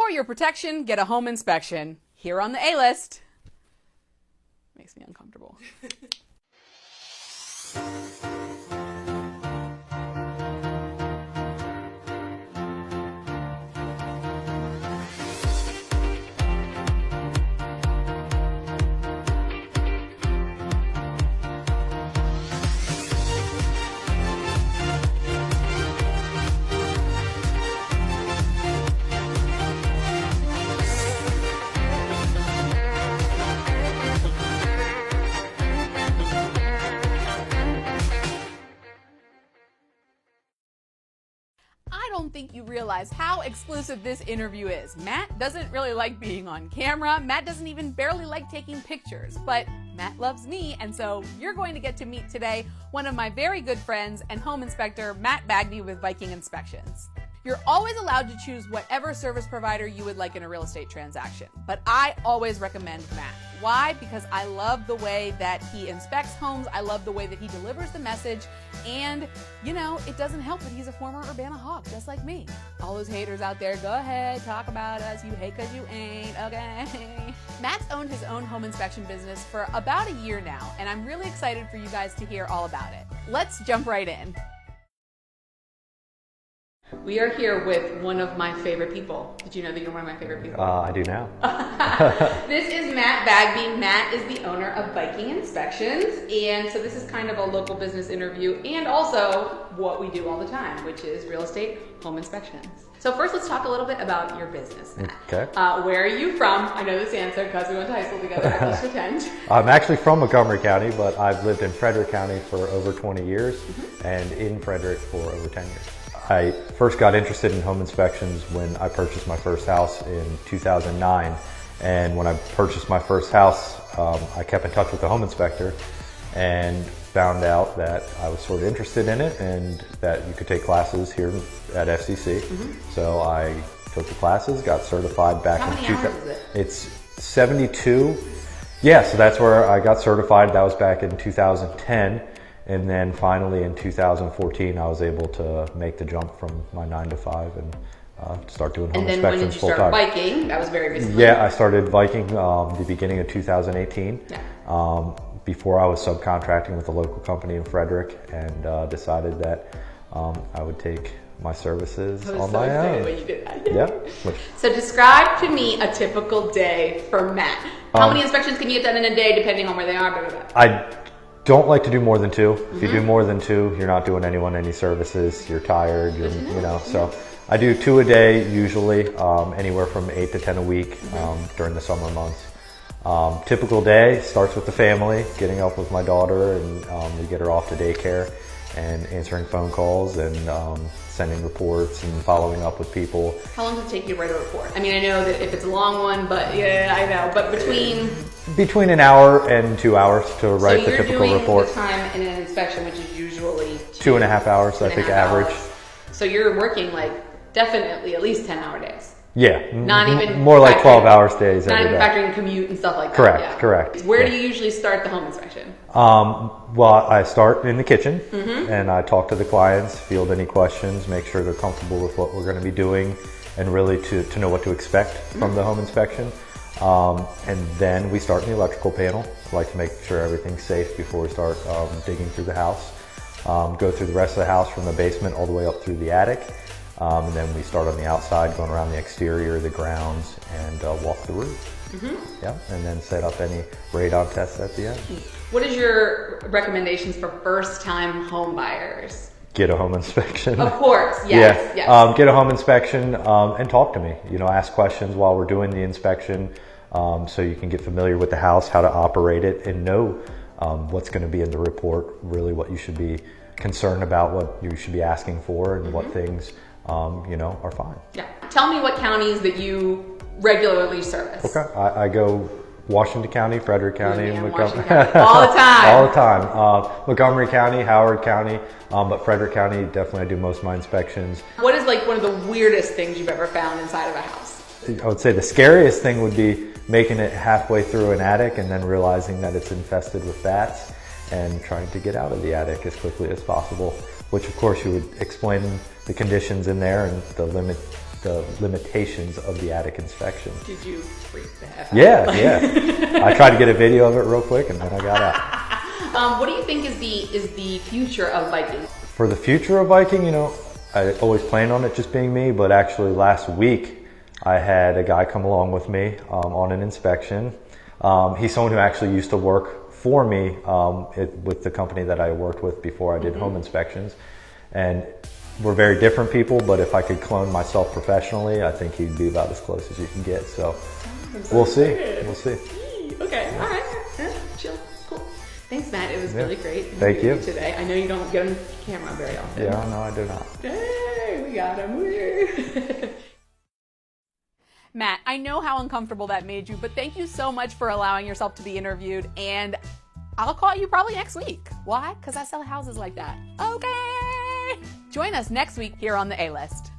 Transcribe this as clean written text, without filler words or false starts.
For your protection, get a home inspection. Here on the A-list. Makes me uncomfortable. I don't think you realize how exclusive this interview is. Matt doesn't really like being on camera. Matt doesn't even barely like taking pictures, but Matt loves me, and so you're going to get to meet today one of my very good friends and home inspector, Matt Bagney with Viking Inspections. You're always allowed to choose whatever service provider you would like in a real estate transaction, but I always recommend Matt. Why? Because I love the way that he inspects homes, I love the way that he delivers the message, and, you know, it doesn't help that he's a former Urbana Hawk, just like me. All those haters out there, go ahead, talk about us, you hate because you ain't, okay? Matt's owned his own home inspection business for about a year now, and I'm really excited for you guys to hear all about it. Let's jump right in. We are here with one of my favorite people. Did you know that you're one of my favorite people? I do now. This is Matt Bagney. Matt is the owner of Viking Inspections, and so this is kind of a local business interview and also what we do all the time, which is real estate home inspections. So first, let's talk a little bit about your business, Matt. Okay. Where are you from? I know this answer because we went to high school together. I just pretend. I'm actually from Montgomery County, but I've lived in Frederick County for over 20 years and in Frederick for over 10 years. I first got interested in home inspections when I purchased my first house in 2009. And when I purchased my first house, I kept in touch with the home inspector and found out that I was sort of interested in it and that you could take classes here at FCC. So I took the classes, got certified back in 2000. How many hours is it? It's 72. Yeah, so that's where I got certified. That was back in 2010. And then finally in 2014, I was able to make the jump from my 9 to 5 and start doing home inspections full time. And then when did you start Viking? That was very recently. Yeah, I started Viking the beginning of 2018. Yeah. Before I was subcontracting with a local company in Frederick and decided that I would take my services on my own. When you did that. Yeah. So describe to me a typical day for Matt. How many inspections can you get done in a day depending on where they are? Blah, blah, blah. I don't like to do more than 2. If you do more than 2, you're not doing anyone any services. You're tired. You know. So I do 2 a day usually, anywhere from 8 to 10 a week during the summer months. Typical day starts with the family, getting up with my daughter, and we get her off to daycare, and answering phone calls and sending reports and following up with people. How long does it take you to write a report? I mean, I know that if it's a long one, but yeah, I know. But between an hour and 2 hours to write the typical report. So you're doing the time in an inspection, which is usually 2.5 hours, I think, average. So you're working like definitely at least 10-hour days. Yeah, not even more like 12-hour days. Not even factoring commute and stuff like that. Yeah. Correct. Where do you usually start the home inspection? Well, I start in the kitchen and I talk to the clients, field any questions, make sure they're comfortable with what we're going to be doing, and really to know what to expect from the home inspection. And then we start in the electrical panel. I like to make sure everything's safe before we start digging through the house. Go through the rest of the house from the basement all the way up through the attic. And then we start on the outside, going around the exterior, the grounds, and walk the roof. Yeah, and then set up any radon tests at the end. What is your recommendations for first-time home buyers? Get a home inspection. Of course, yes. Yeah. Yes. Get a home inspection and talk to me. You know, ask questions while we're doing the inspection, so you can get familiar with the house, how to operate it, and know what's going to be in the report. Really, what you should be concerned about, what you should be asking for, and what things are fine. Yeah. Tell me what counties that you regularly service. Okay. I go Washington County, Frederick County, and Montgomery County. All the time. All the time. Montgomery County, Howard County, but Frederick County, definitely I do most of my inspections. What is like one of the weirdest things you've ever found inside of a house? I would say the scariest thing would be making it halfway through an attic and then realizing that it's infested with bats and trying to get out of the attic as quickly as possible, which of course you would explain the conditions in there and the the limitations of the attic inspection. Did you freak the heck out? Yeah. I tried to get a video of it real quick and then I got out. What do you think is the future of Viking? For the future of Viking, you know, I always planned on it just being me, but actually last week I had a guy come along with me on an inspection. He's someone who actually used to work for me with the company that I worked with before I did home inspections. And we're very different people, but if I could clone myself professionally, I think he'd be about as close as you can get. So we'll see. We'll see. Okay, all right. Yeah, chill. Cool. Thanks, Matt. It was really great. Thank you. Today. I know you don't get on camera very often. Yeah, no, I do not. Hey, we got him. Matt, I know how uncomfortable that made you, but thank you so much for allowing yourself to be interviewed, and I'll call you probably next week. Why? Because I sell houses like that. Okay. Join us next week here on the A-List.